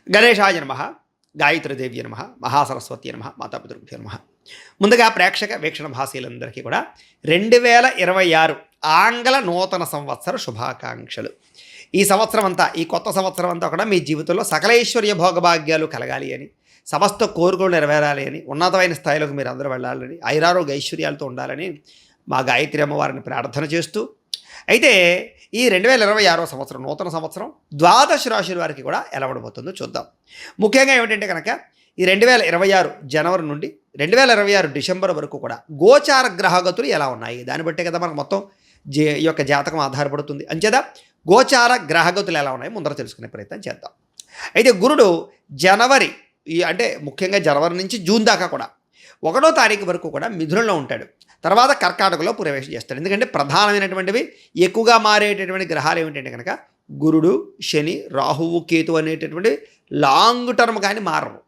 గణేశాయ నమః, గాయత్రీదేవి నమః, మహాసరస్వతి నమః, మాతాపితృభ్యో నమః. ముందుగా ప్రేక్షక వీక్షణ భాషలందరికీ కూడా 2026 ఆంగ్ల నూతన సంవత్సర శుభాకాంక్షలు. ఈ సంవత్సరం అంతా, ఈ కొత్త సంవత్సరం అంతా కూడా మీ జీవితంలో సకలైశ్వర్య భోగభాగ్యాలు కలగాలి అని, సమస్త కోరికలు నెరవేరాలి అని, ఉన్నతమైన స్థాయిలోకి మీరు అందరూ వెళ్ళాలని, ఐరారోగ్య ఐశ్వర్యాలతో ఉండాలని మా గాయత్రి అమ్మవారిని ప్రార్థన చేస్తూ, అయితే ఈ 2026 సంవత్సరం నూతన సంవత్సరం ద్వాదశ రాశుల వారికి కూడా ఎలా ఉండబోతుందో చూద్దాం. ముఖ్యంగా ఏమిటంటే కనుక ఈ 2026 జనవరి నుండి 2026 డిసెంబర్ వరకు కూడా గోచార గ్రహగతులు ఎలా ఉన్నాయి, దాన్ని బట్టే కదా మనకు మొత్తం ఈ యొక్క జాతకం ఆధారపడుతుంది. అంచేత గోచార గ్రహగతులు ఎలా ఉన్నాయి ముందర తెలుసుకునే ప్రయత్నం చేద్దాం. అయితే గురుడు జనవరి అంటే ముఖ్యంగా జనవరి నుంచి జూన్ దాకా కూడా 1వ తారీఖు వరకు కూడా మిథునంలో ఉంటాడు. తర్వాత కర్కాటకలో ప్రవేశం చేస్తాడు. ఎందుకంటే ప్రధానమైనటువంటివి ఎక్కువగా మారేటటువంటి గ్రహాలు ఏమిటంటే కనుక గురుడు, శని, రాహువు, కేతు అనేటటువంటి లాంగ్ టర్మ్ కానీ మారవు.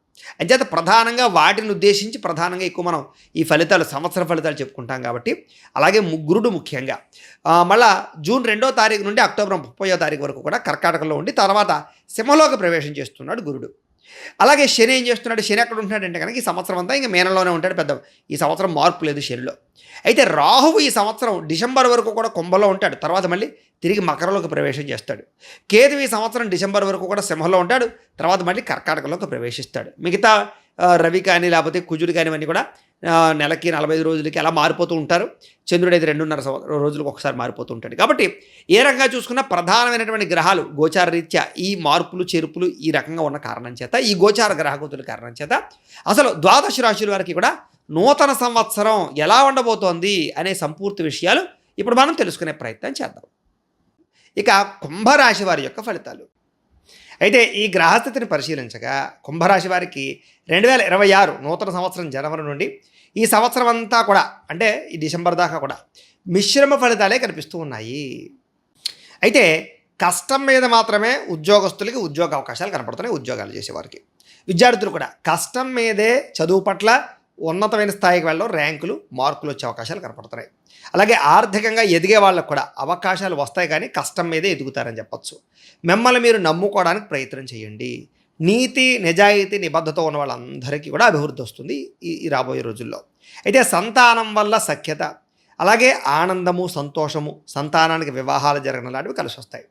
అంచేత ప్రధానంగా వాటిని ఉద్దేశించి ప్రధానంగా ఎక్కువ మనం ఈ ఫలితాలు, సంవత్సర ఫలితాలు చెప్పుకుంటాం కాబట్టి, అలాగే గురుడు ముఖ్యంగా మళ్ళా జూన్ 2వ తారీఖు నుండి అక్టోబర్ 30వ తారీఖు వరకు కూడా కర్కాటకలో ఉండి తర్వాత సింహంలోకి ప్రవేశం చేస్తున్నాడు గురుడు. అలాగే శని ఏం చేస్తున్నాడు, శని ఎక్కడ ఉంటున్నాడంటే కనుక ఈ సంవత్సరం అంతా ఇంకా మీనంలోనే ఉంటాడు. పెద్ద ఈ సంవత్సరం మార్పు లేదు శనిలో. అయితే రాహువు ఈ సంవత్సరం డిసెంబర్ వరకు కూడా కుంభంలో ఉంటాడు, తర్వాత మళ్ళీ తిరిగి మకరంలోకి ప్రవేశం చేస్తాడు. కేతు ఈ సంవత్సరం డిసెంబర్ వరకు కూడా సింహంలో ఉంటాడు, తర్వాత మళ్ళీ కర్కాటకలోకి ప్రవేశిస్తాడు. మిగతా రవి కానీ లేకపోతే కుజుడు కానివన్నీ కూడా నెలకి 45 రోజులకి అలా మారిపోతూ ఉంటారు. చంద్రుడు అయితే 2.5 రోజులకు ఒకసారి మారిపోతూ ఉంటాడు. కాబట్టి ఏ రకంగా చూసుకున్నా ప్రధానమైనటువంటి గ్రహాలు గోచార రీత్యా ఈ మార్పులు చేర్పులు ఈ రకంగా ఉన్న కారణం చేత, ఈ గోచార గ్రహగతుల కారణం చేత అసలు ద్వాదశ రాశుల వారికి కూడా నూతన సంవత్సరం ఎలా ఉండబోతోంది అనే సంపూర్తి విషయాలు ఇప్పుడు మనం తెలుసుకునే ప్రయత్నం చేద్దాం. ఇక కుంభరాశి వారి యొక్క ఫలితాలు. అయితే ఈ గ్రహస్థితిని పరిశీలించగా కుంభరాశి వారికి 2026 నూతన సంవత్సరం జనవరి నుండి ఈ సంవత్సరం అంతా కూడా అంటే ఈ డిసెంబర్ దాకా కూడా మిశ్రమ ఫలితాలే కనిపిస్తూ ఉన్నాయి. అయితే కష్టం మీద మాత్రమే ఉద్యోగస్తులకి ఉద్యోగ అవకాశాలు కనపడుతున్నాయి. ఉద్యోగాలు చేసేవారికి, విద్యార్థులు కూడా కష్టం మీదే చదువు పట్ల ఉన్నతమైన స్థాయికి వెళ్ళడం, ర్యాంకులు, మార్కులు వచ్చే అవకాశాలు కనపడుతున్నాయి. అలాగే ఆర్థికంగా ఎదిగే వాళ్ళకు కూడా అవకాశాలు వస్తాయి, కానీ కష్టం మీదే ఎదుగుతారని చెప్పచ్చు. మిమ్మల్ని మీరు నమ్ముకోవడానికి ప్రయత్నం చేయండి. నీతి, నిజాయితీ, నిబద్ధత ఉన్న వాళ్ళందరికీ కూడా అభివృద్ధి వస్తుంది ఈ రాబోయే రోజుల్లో. అయితే సంతానం వల్ల సఖ్యత, అలాగే ఆనందము, సంతోషము, సంతానానికి వివాహాలు జరగడం లాంటివి కలిసి వస్తాయి.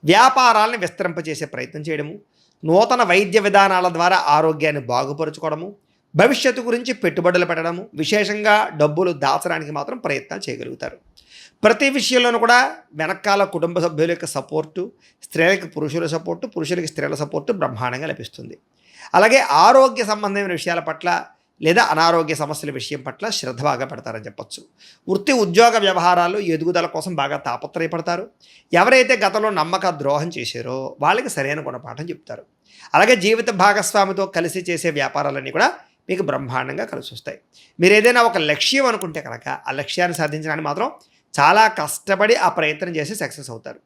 వ్యాపారాలను విస్తరింపచేసే ప్రయత్నం చేయడము, నూతన వైద్య విధానాల ద్వారా ఆరోగ్యాన్ని బాగుపరుచుకోవడము, భవిష్యత్తు గురించి పెట్టుబడులు పెట్టడము, విశేషంగా డబ్బులు దాచడానికి మాత్రం ప్రయత్నాలు చేయగలుగుతారు. ప్రతి విషయంలోనూ కూడా వెనకాల కుటుంబ సభ్యుల యొక్క సపోర్టు, స్త్రీలకు పురుషుల సపోర్టు, పురుషులకి స్త్రీల సపోర్టు బ్రహ్మాండంగా లభిస్తుంది. అలాగే ఆరోగ్య సంబంధమైన విషయాల పట్ల లేదా అనారోగ్య సమస్యల విషయం పట్ల శ్రద్ధ బాగా పెడతారని చెప్పచ్చు. వృత్తి, ఉద్యోగ వ్యవహారాలు ఎదుగుదల కోసం బాగా తాపత్రయపడతారు. ఎవరైతే గతంలో నమ్మక ద్రోహం చేశారో వాళ్ళకి సరైన గుణపాఠం చెప్తారు. అలాగే జీవిత భాగస్వామితో కలిసి చేసే వ్యాపారాలన్నీ కూడా మీకు బ్రహ్మాండంగా కలిసి వస్తాయి. మీరు ఏదైనా ఒక లక్ష్యం అనుకుంటే కనుక ఆ లక్ష్యాన్ని సాధించడానికి మాత్రం చాలా కష్టపడి ఆ ప్రయత్నం చేసి సక్సెస్ అవుతారు.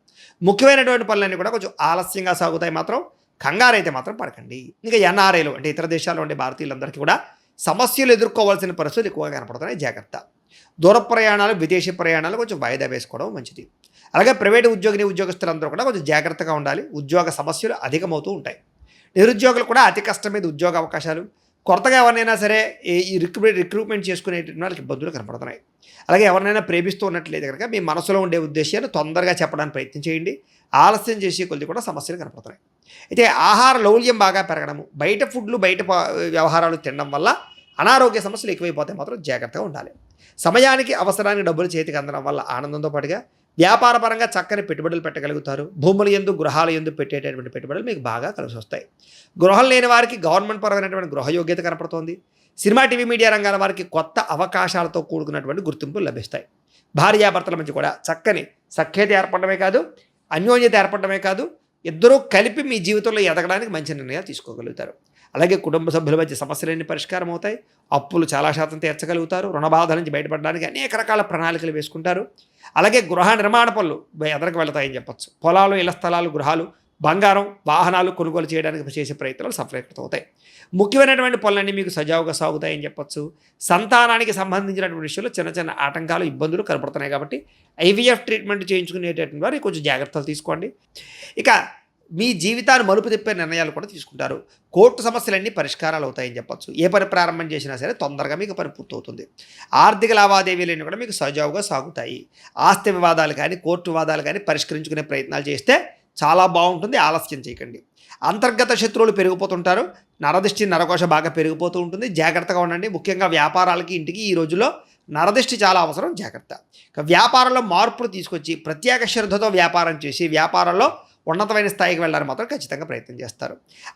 ముఖ్యమైనటువంటి పనులన్నీ కూడా కొంచెం ఆలస్యంగా సాగుతాయి. మాత్రం కంగారు అయితే మాత్రం పడకండి. ఇంకా ఎన్ఆర్ఐలు అంటే ఇతర దేశాల్లో ఉండే భారతీయులందరికీ కూడా సమస్యలు ఎదుర్కోవాల్సిన పరిస్థితులు ఎక్కువగా కనపడుతున్నాయి. జాగ్రత్త. దూర ప్రయాణాలు, విదేశీ ప్రయాణాలు కొంచెం వాయిదా వేసుకోవడం మంచిది. అలాగే ప్రైవేటు ఉద్యోగస్తులందరూ కూడా కొంచెం జాగ్రత్తగా ఉండాలి. ఉద్యోగ సమస్యలు అధికమవుతూ ఉంటాయి. నిరుద్యోగులు కూడా అతి కష్టం మీద ఉద్యోగ అవకాశాలు, కొత్తగా ఎవరినైనా సరే ఈ రిక్రూట్మెంట్ చేసుకునే వాళ్ళకి ఇబ్బందులు కనపడుతున్నాయి. అలాగే ఎవరినైనా ప్రేమిస్తూ ఉన్నట్లయితే కనుక మీ మనసులో ఉండే ఉద్దేశాన్ని తొందరగా చెప్పడానికి ప్రయత్నం చేయండి. ఆలస్యం చేసే కొద్ది కూడా సమస్యలు కనపడుతున్నాయి. అయితే ఆహార లౌల్యం బాగా పెరగడము, బయట ఫుడ్లు, బయట వ్యవహారాలు తినడం వల్ల అనారోగ్య సమస్యలు ఎక్కువైపోతే మాత్రం జాగ్రత్తగా ఉండాలి. సమయానికి అవసరానికి డబ్బులు చేతికి అందడం వల్ల ఆనందంతో పాటుగా వ్యాపారపరంగా చక్కని పెట్టుబడులు పెట్టగలుగుతారు. భూముల యందు, గృహాల యందు పెట్టేటటువంటి పెట్టుబడులు మీకు బాగా కలిసి వస్తాయి. గృహం లేని వారికి గవర్నమెంట్ పరమైనటువంటి గృహయోగ్యత కనపడుతోంది. సినిమా, టీవీ, మీడియా రంగాల వారికి కొత్త అవకాశాలతో కూడుకున్నటువంటి గుర్తింపులు లభిస్తాయి. భార్యాభర్తల మధ్య కూడా చక్కని సఖ్యత ఏర్పడమే కాదు, అన్యోన్యత ఏర్పడమే కాదు, ఇద్దరూ కలిపి మీ జీవితంలో ఎదగడానికి మంచి నిర్ణయాలు తీసుకోగలుగుతారు. అలాగే కుటుంబ సభ్యుల మధ్య సమస్యలన్నీ పరిష్కారం అవుతాయి. అప్పులు చాలా శాతం తీర్చగలుగుతారు. రుణబాధ నుంచి బయటపడడానికి అనేక రకాల ప్రణాళికలు వేసుకుంటారు. అలాగే గృహ నిర్మాణ పనులు ఎదరకు వెళతాయని చెప్పచ్చు. పొలాలు, ఇళ్ల స్థలాలు, గృహాలు, బంగారం, వాహనాలు కొనుగోలు చేయడానికి చేసే ప్రయత్నాలు సఫలీకృతమవుతాయి. ముఖ్యమైనటువంటి పనులన్నీ మీకు సజావుగా సాగుతాయని చెప్పచ్చు. సంతానానికి సంబంధించినటువంటి విషయంలో చిన్న చిన్న ఆటంకాలు, ఇబ్బందులు కనపడుతున్నాయి కాబట్టి IVF ట్రీట్మెంట్ చేయించుకునేటటువంటి వారు కొంచెం జాగ్రత్తలు తీసుకోండి. ఇక మీ జీవితాన్ని మలుపు తిప్పే నిర్ణయాలు కూడా తీసుకుంటారు. కోర్టు సమస్యలన్నీ పరిష్కారాలు అవుతాయని చెప్పొచ్చు. ఏ పని ప్రారంభం చేసినా సరే తొందరగా మీకు పని పూర్తవుతుంది. ఆర్థిక లావాదేవీలన్నీ కూడా మీకు సజావుగా సాగుతాయి. ఆస్తి వివాదాలు కానీ కోర్టు వివాదాలు కానీ పరిష్కరించుకునే ప్రయత్నాలు చేస్తే చాలా బాగుంటుంది. ఆలస్యం చేయకండి. అంతర్గత శత్రువులు పెరిగిపోతుంటారు. నరదిష్టి నరకోశ బాగా పెరిగిపోతూ ఉంటుంది. జాగ్రత్తగా ఉండండి. ముఖ్యంగా వ్యాపారాలకి ఇంటికి ఈ రోజుల్లో నరదిష్టి చాలా అవసరం. జాగ్రత్త. వ్యాపారంలో మార్పులు తీసుకొచ్చి ప్రత్యేక శ్రద్ధతో వ్యాపారం చేసి వ్యాపారంలో ఉన్నతమైన స్థాయికి వెళ్ళడానికి మాత్రం ఖచ్చితంగా ప్రయత్నం చేస్తారు.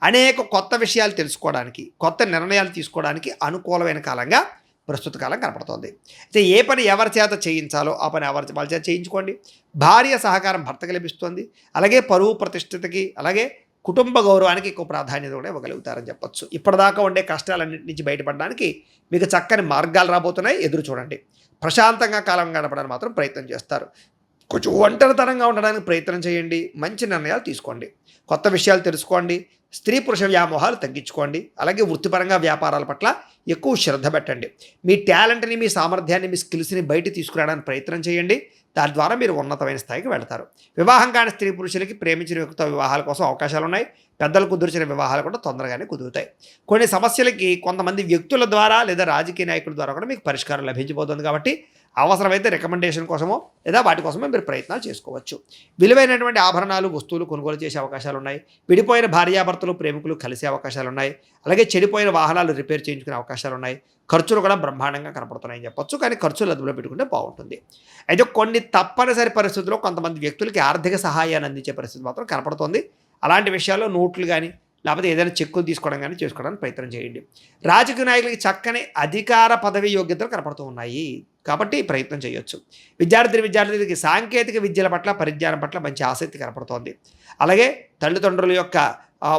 అనేక కొత్త విషయాలు తెలుసుకోవడానికి, కొత్త నిర్ణయాలు తీసుకోవడానికి అనుకూలమైన కాలంగా ప్రస్తుత కాలం కనపడుతోంది. అయితే ఏ పని ఎవరి చేత చేయించాలో ఆ పని వాళ్ళ చేత చేయించుకోండి. భార్య సహకారం భర్తకు లభిస్తుంది. అలాగే పరువు ప్రతిష్టతకి, అలాగే కుటుంబ గౌరవానికి ఎక్కువ ప్రాధాన్యత కూడా ఇవ్వగలుగుతారని చెప్పొచ్చు. ఇప్పటిదాకా ఉండే కష్టాలన్నింటి నుంచి బయటపడడానికి మీకు చక్కని మార్గాలు రాబోతున్నాయి. ఎదురు చూడండి. ప్రశాంతంగా కాలం గడపడానికి మాత్రం ప్రయత్నం చేస్తారు. కొంచెం ఒంటరితనంగా ఉండడానికి ప్రయత్నం చేయండి. మంచి నిర్ణయాలు తీసుకోండి. కొత్త విషయాలు తెలుసుకోండి. స్త్రీ పురుష వ్యామోహాలు తగ్గించుకోండి. అలాగే వృత్తిపరంగా వ్యాపారాల పట్ల ఎక్కువ శ్రద్ధ పెట్టండి. మీ టాలెంట్ని, మీ సామర్థ్యాన్ని, మీ స్కిల్స్ని బయట తీసుకురావడానికి ప్రయత్నం చేయండి. దాని ద్వారా మీరు ఉన్నతమైన స్థాయికి వెళ్తారు. వివాహం కాని స్త్రీ పురుషులకి ప్రేమించిన వ్యక్తితో వివాహాల కోసం అవకాశాలు ఉన్నాయి. పెద్దలు కుదిర్చిన వివాహాలు కూడా తొందరగానే కుదురుతాయి. కొన్ని సమస్యలకి కొంతమంది వ్యక్తుల ద్వారా లేదా రాజకీయ నాయకుల ద్వారా కూడా మీకు పరిష్కారం లభించబోతుంది. కాబట్టి అవసరమైతే రికమెండేషన్ కోసమో లేదా వాటి కోసమో మీరు ప్రయత్నాలు చేసుకోవచ్చు. విలువైనటువంటి ఆభరణాలు, వస్తువులు కొనుగోలు చేసే అవకాశాలు ఉన్నాయి. విడిపోయిన భార్యాభర్తలు, ప్రేమికులు కలిసే అవకాశాలు ఉన్నాయి. అలాగే చెడిపోయిన వాహనాలు రిపేర్ చేయించుకునే అవకాశాలు ఉన్నాయి. ఖర్చులు కూడా బ్రహ్మాండంగా కనపడుతున్నాయని చెప్పొచ్చు. కానీ ఖర్చులు అదుపులో పెట్టుకుంటే బాగుంటుంది. అయితే కొన్ని తప్పనిసరి పరిస్థితుల్లో కొంతమంది వ్యక్తులకి ఆర్థిక సహాయాన్ని అందించే పరిస్థితి మాత్రం కనపడుతోంది. అలాంటి విషయాల్లో నోట్లు కానీ లేకపోతే ఏదైనా చెక్కులు తీసుకోవడం కానీ చేసుకోవడానికి ప్రయత్నం చేయండి. రాజకీయ నాయకులకి చక్కని అధికార పదవి యోగ్యతలు కనపడుతూ ఉన్నాయి. కాబట్టి ప్రయత్నం చేయొచ్చు. విద్యార్థులకి సాంకేతిక విద్యల పట్ల, పరిజ్ఞానం పట్ల మంచి ఆసక్తి కనపడుతోంది. అలాగే తల్లిదండ్రుల యొక్క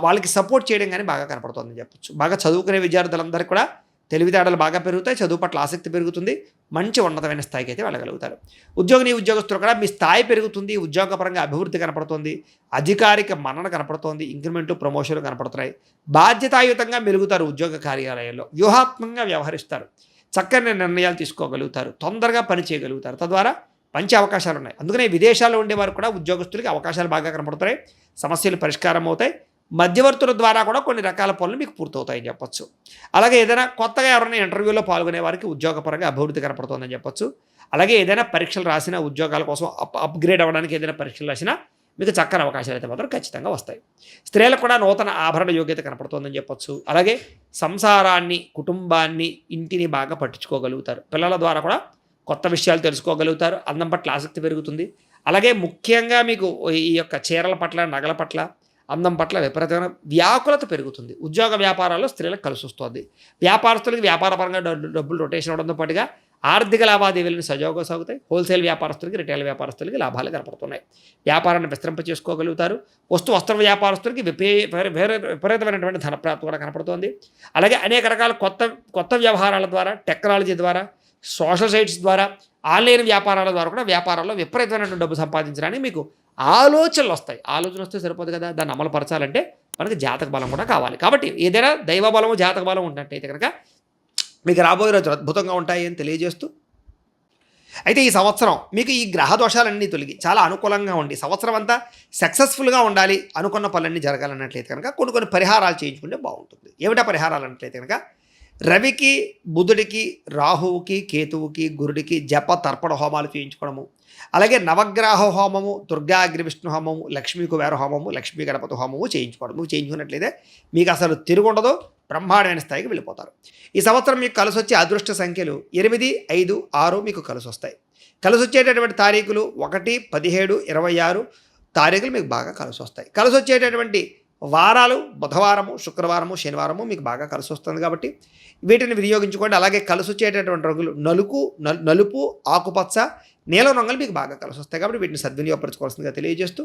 వాళ్ళకి సపోర్ట్ చేయడం కానీ బాగా కనపడుతోందని చెప్పొచ్చు. బాగా చదువుకునే విద్యార్థులందరికీ కూడా తెలివితేటలు బాగా పెరుగుతాయి. చదువు పట్ల ఆసక్తి పెరుగుతుంది. మంచి ఉన్నతమైన స్థాయికి అయితే వెళ్ళగలుగుతారు. ఉద్యోగస్తులు కూడా మీ స్థాయి పెరుగుతుంది. ఉద్యోగపరంగా అభివృద్ధి కనపడుతుంది. అధికారిక మన్నన కనపడుతోంది. ఇంక్రిమెంట్లు, ప్రమోషన్లు కనపడుతున్నాయి. బాధ్యతాయుతంగా మెలుగుతారు. ఉద్యోగ కార్యాలయాల్లో వ్యూహాత్మకంగా వ్యవహరిస్తారు. చక్కని నిర్ణయాలు తీసుకోగలుగుతారు. తొందరగా పని చేయగలుగుతారు. తద్వారా మంచి అవకాశాలు ఉన్నాయి. అందుకనే విదేశాల్లో ఉండేవారు కూడా ఉద్యోగస్తులకి అవకాశాలు బాగా కనపడుతున్నాయి. సమస్యలు పరిష్కారం అవుతాయి. మధ్యవర్తుల ద్వారా కూడా కొన్ని రకాల పనులు మీకు పూర్తవుతాయని చెప్పొచ్చు. అలాగే ఏదైనా కొత్తగా ఎవరైనా ఇంటర్వ్యూలో పాల్గొనే వారికి ఉద్యోగపరంగా అభివృద్ధి కనపడుతుందని చెప్పొచ్చు. అలాగే ఏదైనా పరీక్షలు రాసినా, ఉద్యోగాల కోసం అప్గ్రేడ్ అవ్వడానికి ఏదైనా పరీక్షలు రాసినా మీకు చక్కని అవకాశాలు అయితే మాత్రం ఖచ్చితంగా వస్తాయి. స్త్రీలకు కూడా నూతన ఆభరణ యోగ్యత కనపడుతుందని చెప్పొచ్చు. అలాగే సంసారాన్ని, కుటుంబాన్ని, ఇంటిని బాగా పట్టించుకోగలుగుతారు. పిల్లల ద్వారా కూడా కొత్త విషయాలు తెలుసుకోగలుగుతారు. అందం పట్ల ఆసక్తి పెరుగుతుంది. అలాగే ముఖ్యంగా మీకు ఈ యొక్క చీరల పట్ల, నగల పట్ల, అందం పట్ల విపరీతమైన వ్యాకులత పెరుగుతుంది. ఉద్యోగ వ్యాపారాల్లో స్త్రీలకు కలిసి వస్తుంది. వ్యాపారస్తులకి వ్యాపారపరంగా డబ్బులు రొటేషన్ అవడంతో పాటుగా ఆర్థిక లావాదేవీలను సజావుగా సాగుతాయి. హోల్సేల్ వ్యాపారస్తులకి, రిటైల్ వ్యాపారస్తులకి లాభాలు కనపడుతున్నాయి. వ్యాపారాన్ని విస్తరింప చేసుకోగలుగుతారు. వస్త్ర వ్యాపారస్తులకి విపరీతమైనటువంటి ధనప్రాప్తి కూడా కనపడుతోంది. అలాగే అనేక రకాల కొత్త వ్యవహారాల ద్వారా, టెక్నాలజీ ద్వారా, సోషల్ సైట్స్ ద్వారా, ఆన్లైన్ వ్యాపారాల ద్వారా కూడా వ్యాపారాల్లో విపరీతమైనటువంటి డబ్బు సంపాదించడానికి మీకు ఆలోచనలు వస్తాయి. ఆలోచన వస్తే సరిపోదు కదా, దాన్ని అమలు పరచాలంటే మనకి జాతక బలం కూడా కావాలి. కాబట్టి ఏదైనా దైవ బలము, జాతక బలం ఉన్నట్టయితే కనుక మీకు రాబోయే రోజులు అద్భుతంగా ఉంటాయి అని తెలియజేస్తూ, అయితే ఈ సంవత్సరం మీకు ఈ గ్రహ దోషాలన్నీ తొలగి చాలా అనుకూలంగా ఉండి సంవత్సరం అంతా సక్సెస్ఫుల్గా ఉండాలి, అనుకున్న పనులన్నీ జరగాలన్నట్లయితే కనుక కొన్ని పరిహారాలు చేయించుకుంటే బాగుంటుంది. ఏమిటా పరిహారాలు అన్నట్లయితే కనుక రవికి, బుధుడికి, రాహువుకి, కేతువుకి, గురుడికి జప తర్పణ హోమాలు చేయించుకోవడము, అలాగే నవగ్రహ హోమము, దుర్గా అగ్ని విష్ణు హోమము, లక్ష్మీ కుబేర హోమము, లక్ష్మీ గణపతి హోమము చేయించుకోవడం. నువ్వు చేయించుకున్నట్లయితే మీకు అసలు తిరుగుండదు, బ్రహ్మాండమైన స్థాయికి వెళ్ళిపోతారు. ఈ సంవత్సరం మీకు కలిసి వచ్చే అదృష్ట సంఖ్యలు 8, 5, 6 మీకు కలిసి వస్తాయి. కలిసి వచ్చేటటువంటి తారీఖులు 1, 17, 26 తారీఖులు మీకు బాగా కలిసి వస్తాయి. కలిసి వచ్చేటటువంటి వారాలు బుధవారము, శుక్రవారము, శనివారము మీకు బాగా కలిసి వస్తుంది. కాబట్టి వీటిని వినియోగించుకోండి. అలాగే కలిసి వచ్చేటటువంటి రంగులు నలుపు, ఆకుపచ్చ, నీలం రంగులు మీకు బాగా కలిసి వస్తాయి. కాబట్టి వీటిని సద్వినియోగపరచుకోవాల్సిందిగా తెలియజేస్తూ